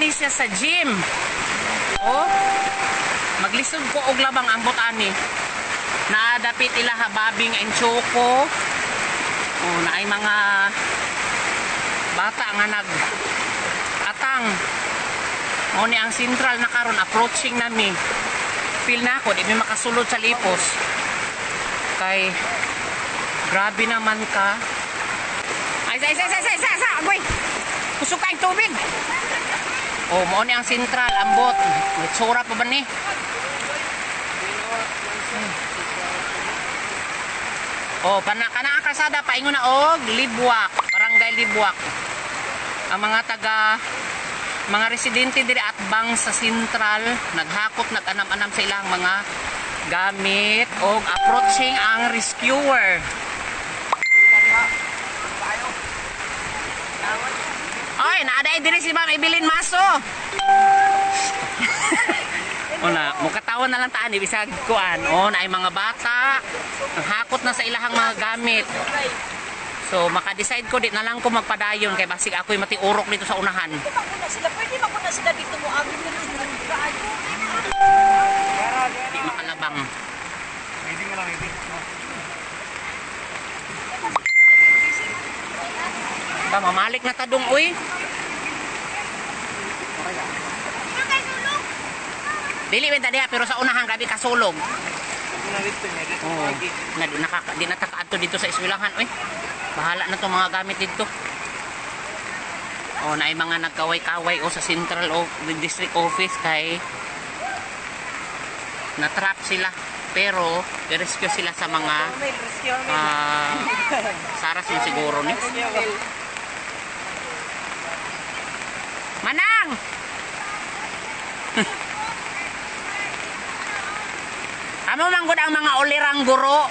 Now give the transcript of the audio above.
ani siya sa gym. Oh. Maglisod ko og labang ambot ani. Naadapit ila hababing and choco. Oh, naay mga bata nga nag atang. Mo ni ang sentral na karon approaching nami. Feel na ako di mi makasulod sa Lipos. Kay grabe naman ka. Ay, agoy. Kusog ka yung tubig. Oh, mo ni ang sentral ambot. May tsura pa ba ni? Oh, kana ang kalsada paingon na og Libwak, Barangay Libwak. Ang mga residente diri at bang sa sentral naghakot nag-anam-anam sa ilang mga gamit og approaching ang rescuer. Oy, naaday diri si Ma'am Evelyn Maso. Ona, mukatawan na lang taan ibisag kuan. Oh, naay mga bata hakot na sa ilahang mga gamit. So, maka-decide ko di na lang ko magpadayon kay basig ako'y matiurok dito sa unahan. Pwede maguna sila dito mo agad nila sila. Di makalabang. Pwede nga lang, hindi. Ba, mamalik na tadong, uy. Dili ba diha pero sa unahan grabe kasulog. Oh, di natakaadto dito sa eskwelahan, uy. Bahala na 'tong mga gamit dito. Oh, naay mga nagkaway-kaway o sa Central District Office kay na-trap sila pero i-rescue sila sa mga saras yun siguro ni. Manang! Amo manggod ang mga ulirang guro.